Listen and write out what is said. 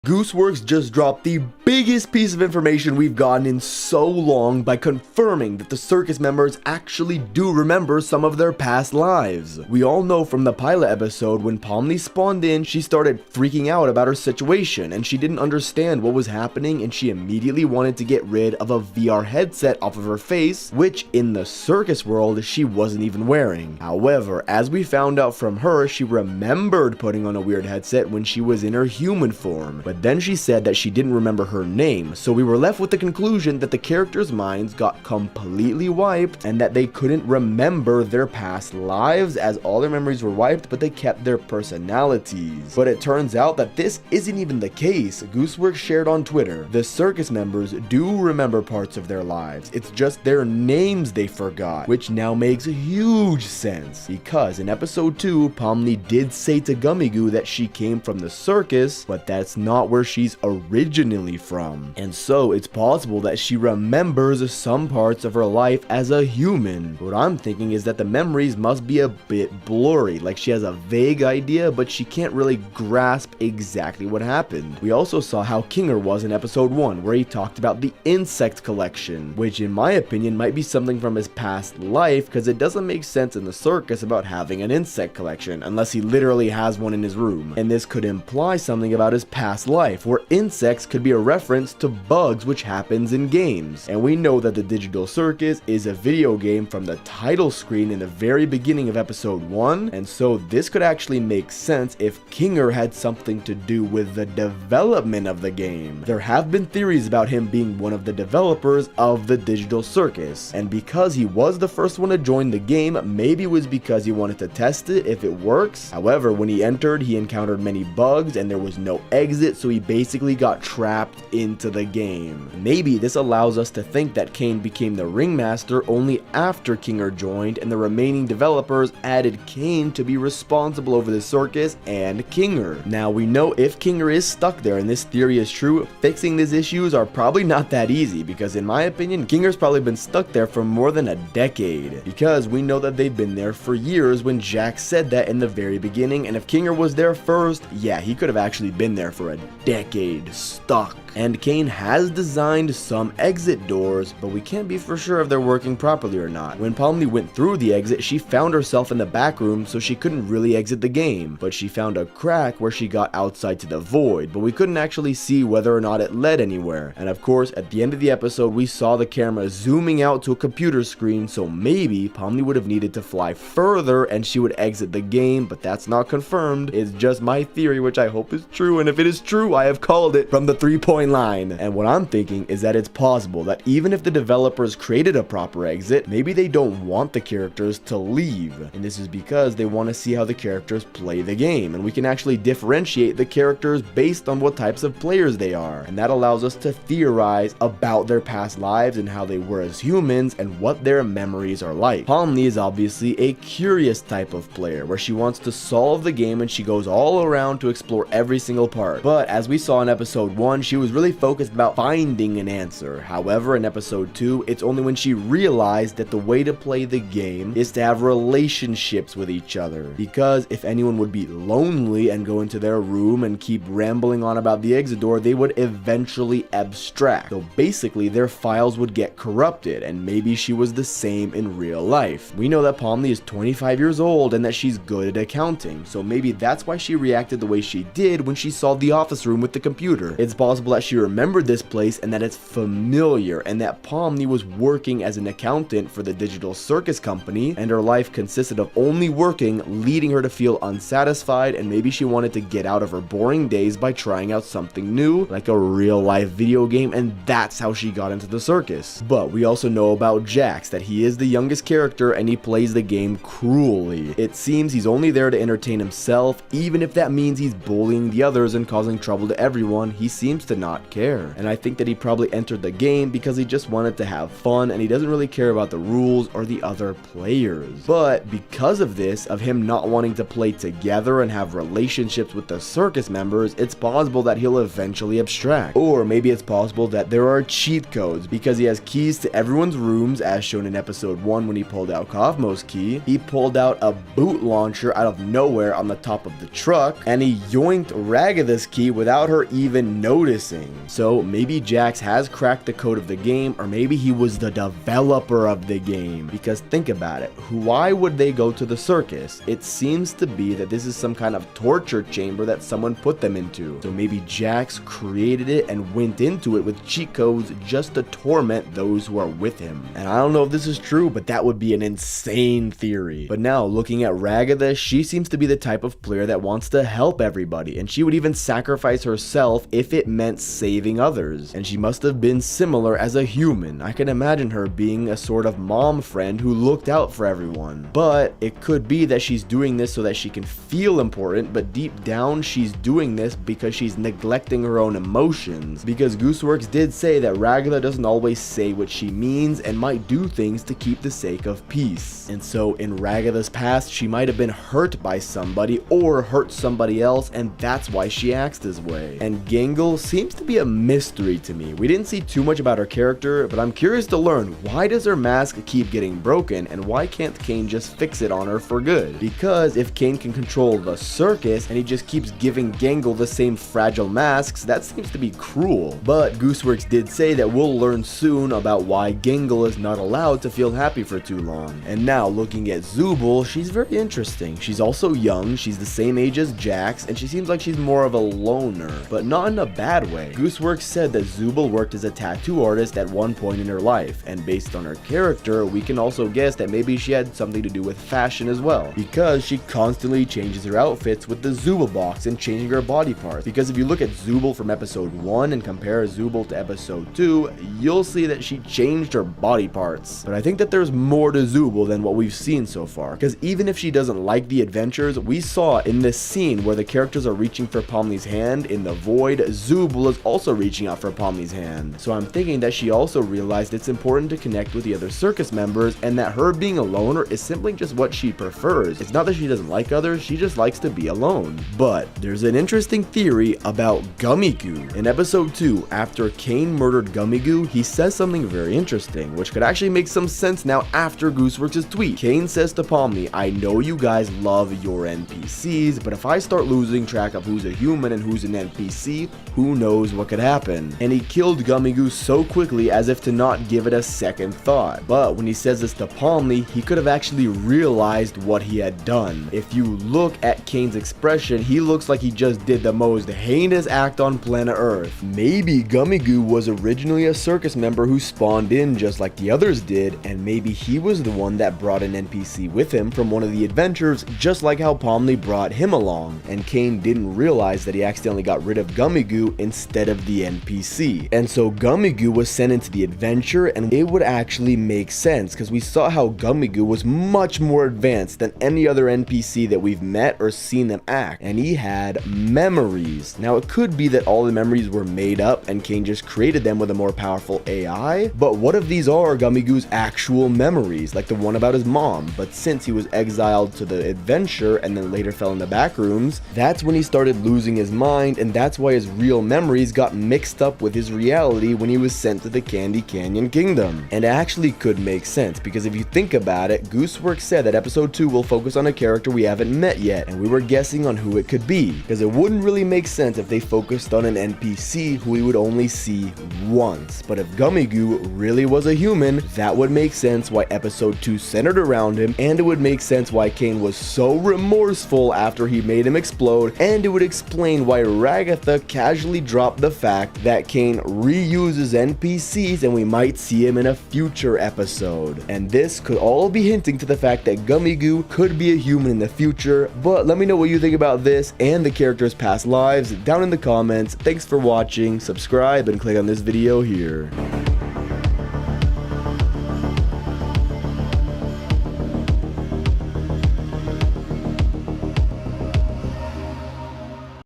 Gooseworks just dropped the biggest piece of information we've gotten in so long by confirming that the circus members actually do remember some of their past lives. We all know from the pilot episode when Pomni spawned in, she started freaking out about her situation and she didn't understand what was happening and she immediately wanted to get rid of a VR headset off of her face, which in the circus world she wasn't even wearing. However, as we found out from her, she remembered putting on a weird headset when she was in her human form. But then she said that she didn't remember her name, so we were left with the conclusion that the characters' minds got completely wiped and that they couldn't remember their past lives as all their memories were wiped, but they kept their personalities. But it turns out that this isn't even the case. Gooseworks shared on Twitter, the circus members do remember parts of their lives, it's just their names they forgot, which now makes huge sense, because in episode 2, Pomni did say to Gummigoo that she came from the circus, but that's not where she's originally from. And so it's possible that she remembers some parts of her life as a human. What I'm thinking is that the memories must be a bit blurry, like she has a vague idea, but she can't really grasp exactly what happened. We also saw how Kinger was in episode 1, where he talked about the insect collection, which in my opinion might be something from his past life, because it doesn't make sense in the circus about having an insect collection, unless he literally has one in his room. And this could imply something about his past life, where insects could be a reference to bugs, which happens in games. And we know that the Digital Circus is a video game from the title screen in the very beginning of episode 1, and so this could actually make sense if Kinger had something to do with the development of the game. There have been theories about him being one of the developers of the Digital Circus, and because he was the first one to join the game, maybe it was because he wanted to test it if it works. However, when he entered, he encountered many bugs and there was no exit, so he basically got trapped into the game. Maybe this allows us to think that Kane became the ringmaster only after Kinger joined and the remaining developers added Kane to be responsible over the circus and Kinger. Now we know if Kinger is stuck there and this theory is true, fixing these issues are probably not that easy, because in my opinion Kinger's probably been stuck there for more than a decade, because we know that they've been there for years when Jack said that in the very beginning, and if Kinger was there first, yeah, he could have actually been there for a decade stuck. And Kane has designed some exit doors, but we can't be for sure if they're working properly or not. When Pomni went through the exit, she found herself in the back room, so she couldn't really exit the game, but she found a crack where she got outside to the void, but we couldn't actually see whether or not it led anywhere. And of course, at the end of the episode, we saw the camera zooming out to a computer screen, so maybe Pomni would have needed to fly further and she would exit the game, but that's not confirmed. It's just my theory, which I hope is true, and if it is true, I have called it from the 3-point line. And what I'm thinking is that it's possible that even if the developers created a proper exit, maybe they don't want the characters to leave, and this is because they want to see how the characters play the game, and we can actually differentiate the characters based on what types of players they are, and that allows us to theorize about their past lives and how they were as humans and what their memories are like. Pomni is obviously a curious type of player where she wants to solve the game and she goes all around to explore every single part, but as we saw in episode 1, she was really focused about finding an answer. However, in episode 2, it's only when she realized that the way to play the game is to have relationships with each other, because if anyone would be lonely and go into their room and keep rambling on about the exit door, they would eventually abstract. So basically their files would get corrupted, and maybe she was the same in real life. We know that Pomni is 25 years old and that she's good at accounting, so maybe that's why she reacted the way she did when she saw the office room with the computer. It's possible that she remembered this place and that it's familiar, and that Pomni was working as an accountant for the Digital Circus company and her life consisted of only working, leading her to feel unsatisfied, and maybe she wanted to get out of her boring days by trying out something new, like a real life video game, and that's how she got into the circus. But we also know about Jax, that he is the youngest character and he plays the game cruelly. It seems he's only there to entertain himself, even if that means he's bullying the others and causing trouble to everyone, he seems to not care. And I think that he probably entered the game because he just wanted to have fun and he doesn't really care about the rules or the other players. But because of this, of him not wanting to play together and have relationships with the circus members, it's possible that he'll eventually abstract. Or maybe it's possible that there are cheat codes because he has keys to everyone's rooms, as shown in episode 1 when he pulled out Cosmo's key. He pulled out a boot launcher out of nowhere on the top of the truck, and he yoinked Ragatha's key without her even noticing. So maybe Jax has cracked the code of the game, or maybe he was the developer of the game. Because think about it, why would they go to the circus? It seems to be that this is some kind of torture chamber that someone put them into. So maybe Jax created it and went into it with cheat codes just to torment those who are with him. And I don't know if this is true, but that would be an insane theory. But now looking at Ragatha, she seems to be the type of player that wants to help everybody, and she would even sacrifice herself if it meant saving others. And she must have been similar as a human. I can imagine her being a sort of mom friend who looked out for everyone. But it could be that she's doing this so that she can feel important, but deep down she's doing this because she's neglecting her own emotions. Because Gooseworks did say that Ragatha doesn't always say what she means and might do things to keep the sake of peace. And so in Ragatha's past, she might have been hurt by somebody or hurt somebody else, and that's why she acts this way. And Gangle seems to be a mystery to me. We didn't see too much about her character, but I'm curious to learn, why does her mask keep getting broken, and why can't Kane just fix it on her for good? Because if Kane can control the circus and he just keeps giving Gangle the same fragile masks, that seems to be cruel. But Gooseworks did say that we'll learn soon about why Gangle is not allowed to feel happy for too long. And now looking at Zooble, she's very interesting. She's also young, she's the same age as Jax, and she seems like she's more of a loner, but not in a bad way. Gooseworks said that Zooble worked as a tattoo artist at one point in her life, and based on her character, we can also guess that maybe she had something to do with fashion as well, because she constantly changes her outfits with the Zooble box and changing her body parts. Because if you look at Zooble from episode 1 and compare Zooble to episode 2, you'll see that she changed her body parts. But I think that there's more to Zooble than what we've seen so far, because even if she doesn't like the adventures, we saw in this scene where the characters are reaching for Pomni's hand in the void, Zooble is also reaching out for Pomni's hand. So I'm thinking that she also realized it's important to connect with the other circus members, and that her being a loner is simply just what she prefers. It's not that she doesn't like others, she just likes to be alone. But there's an interesting theory about Gummigoo. In episode 2, after Kane murdered Gummigoo, he says something very interesting, which could actually make some sense now after Gooseworks' tweet. Kane says to Pomni, "I know you guys love your NPCs, but if I start losing track of who's a human and who's an NPC, who knows what could happen." And he killed Gummigoo so quickly as if to not give it a second thought. But when he says this to Pomni, he could have actually realized what he had done. If you look at Kane's expression, he looks like he just did the most heinous act on planet Earth. Maybe Gummigoo was originally a circus member who spawned in just like the others did, and maybe he was the one that brought an NPC with him from one of the adventures, just like how Pomni brought him along, and Kane didn't realize that he accidentally got rid of Gummigoo instead of the NPC. And so Gummigoo was sent into the adventure, and it would actually make sense because we saw how Gummigoo was much more advanced than any other NPC that we've met or seen them act, and he had memories. Now it could be that all the memories were made up and Kane just created them with a more powerful AI, but what if these are Gummigoo's actual memories, like the one about his mom? But since he was exiled to the adventure and then later fell in the back rooms, that's when he started losing his mind, and that's why his real memories got mixed up with his reality when he was sent to the Candy Canyon Kingdom. And it actually could make sense, because if you think about it, Gooseworks said that episode 2 will focus on a character we haven't met yet, and we were guessing on who it could be, because it wouldn't really make sense if they focused on an NPC who we would only see once. But if Gummigoo really was a human, that would make sense why episode 2 centered around him, and it would make sense why Kane was so remorseful after he made him explode, and it would explain why Ragatha casually dropped the fact that Kane reuses NPCs and we might see him in a future episode. And this could all be hinting to the fact that Gummigoo could be a human in the future. But let me know what you think about this and the characters' past lives down in the comments. Thanks for watching, subscribe, and click on this video here.